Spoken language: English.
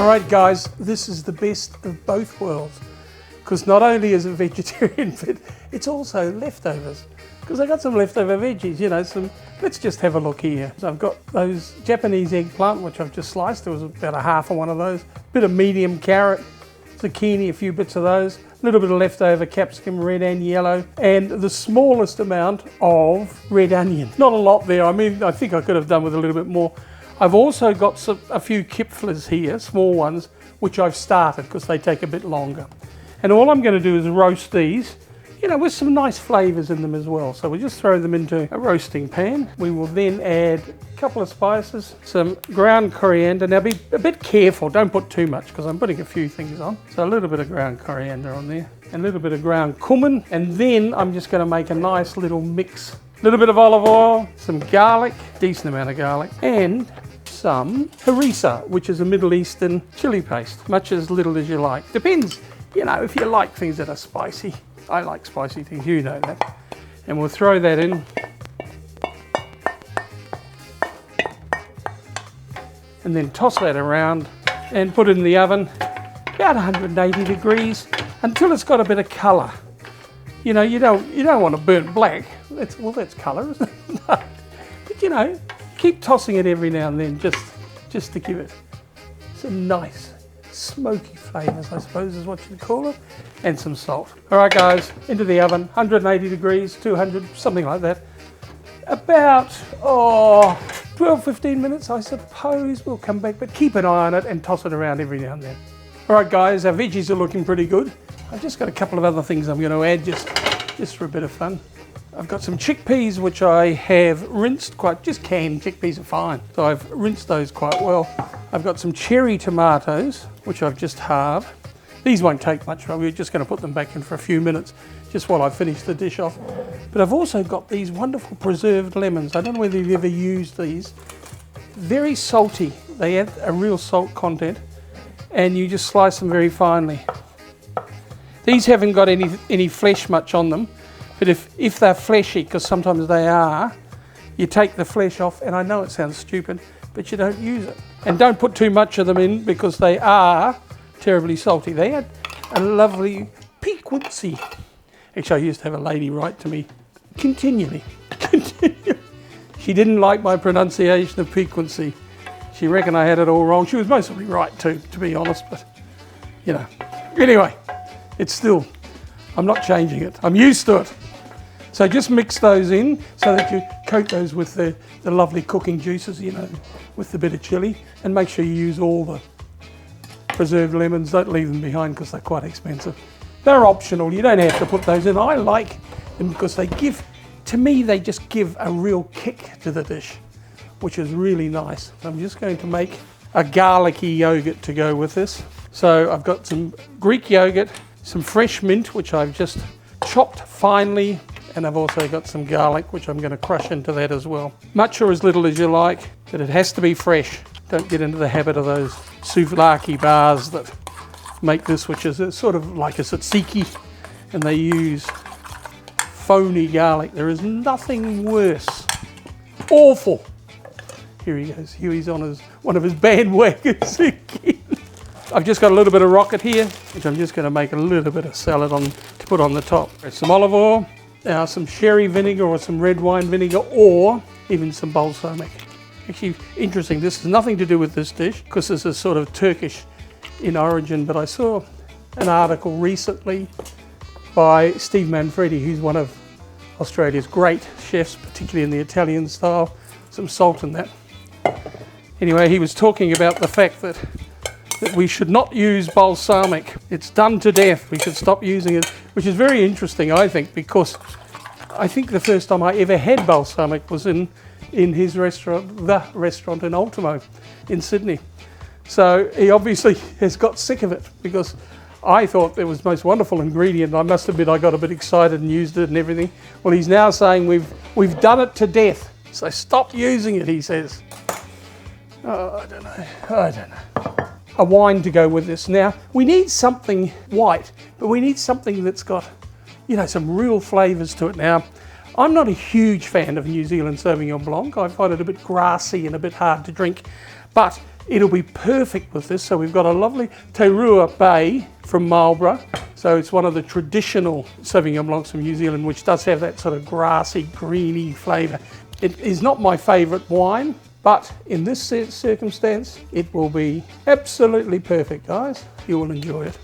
All right, guys, this is the best of both worlds, because not only is it vegetarian, but it's also leftovers. Because I got some leftover veggies, you know, let's just have a look here. So I've got those Japanese eggplant, which I've just sliced. There was about a half of one of those. Bit of medium carrot, zucchini, a few bits of those. A little bit of leftover capsicum, red and yellow, and the smallest amount of red onion. Not a lot there. I mean, I think I could have done with a little bit more. I've also got a few kipflers here, small ones, which I've started because they take a bit longer. And all I'm going to do is roast these, you know, with some nice flavours in them as well. So we'll just throw them into a roasting pan. We will then add a couple of spices, some ground coriander. Now be a bit careful, don't put too much because I'm putting a few things on. So a little bit of ground coriander on there, and a little bit of ground cumin. And then I'm just going to make a nice little mix. A little bit of olive oil, some garlic, decent amount of garlic, and some harissa, which is a Middle Eastern chili paste, much as little as you like. Depends, you know, if you like things that are spicy. I like spicy things, you know that. And we'll throw that in. And then toss that around and put it in the oven, about 180 degrees, until it's got a bit of colour. You know, you don't want to burn black. That's colour, isn't it? No. But you know, keep tossing it every now and then, just to give it some nice smoky flavours, I suppose is what you'd call it, and some salt. All right, guys, into the oven, 180 degrees, 200, something like that. About 12, 15 minutes, I suppose. We'll come back, but keep an eye on it and toss it around every now and then. All right, guys, our veggies are looking pretty good. I've just got a couple of other things I'm going to add just for a bit of fun. I've got some chickpeas which I have rinsed just canned chickpeas are fine. So I've rinsed those quite well. I've got some cherry tomatoes which I've just halved. These won't take much, we're just going to put them back in for a few minutes just while I finish the dish off. But I've also got these wonderful preserved lemons. I don't know whether you've ever used these. Very salty. They have a real salt content, and you just slice them very finely. These haven't got any flesh much on them. But if they're fleshy, because sometimes they are, you take the flesh off, and I know it sounds stupid, but you don't use it. And don't put too much of them in because they are terribly salty. They add a lovely piquancy. Actually, I used to have a lady write to me continually. She didn't like my pronunciation of piquancy. She reckoned I had it all wrong. She was mostly right too, to be honest, but you know. Anyway, it's still, I'm not changing it. I'm used to it. So just mix those in so that you coat those with the lovely cooking juices, you know, with the bit of chilli, and make sure you use all the preserved lemons. Don't leave them behind because they're quite expensive. They're optional. You don't have to put those in. I like them because to me, they just give a real kick to the dish, which is really nice. I'm just going to make a garlicky yogurt to go with this. So I've got some Greek yogurt, some fresh mint, which I've just chopped finely, and I've also got some garlic, which I'm going to crush into that as well. Much or as little as you like, but it has to be fresh. Don't get into the habit of those souvlaki bars that make this, which is sort of like a tzatziki, and they use phony garlic. There is nothing worse. Awful. Here he goes. Huey's on one of his bandwagons again. I've just got a little bit of rocket here, which I'm just going to make a little bit of salad on to put on the top. Some olive oil, some sherry vinegar or some red wine vinegar, or even some balsamic. Actually, interesting, this has nothing to do with this dish because this is sort of Turkish in origin, but I saw an article recently by Steve Manfredi, who's one of Australia's great chefs, particularly in the Italian style. Some salt in that. Anyway, he was talking about the fact that we should not use balsamic. It's done to death. We should stop using it, which is very interesting, I think, because I think the first time I ever had balsamic was in his restaurant, the restaurant in Ultimo in Sydney. So he obviously has got sick of it because I thought it was the most wonderful ingredient. I must admit I got a bit excited and used it and everything. Well, he's now saying we've done it to death. So stop using it, he says. Oh, I don't know. A wine to go with this. Now, we need something white, but we need something that's got, you know, some real flavours to it. Now, I'm not a huge fan of New Zealand Sauvignon Blanc. I find it a bit grassy and a bit hard to drink. But It'll be perfect with this. So we've got a lovely Taurua Bay from Marlborough. So it's one of the traditional Sauvignon Blancs from New Zealand, which does have that sort of grassy, greeny flavour. It is not my favourite wine, but in this circumstance, it will be absolutely perfect, guys. You will enjoy it.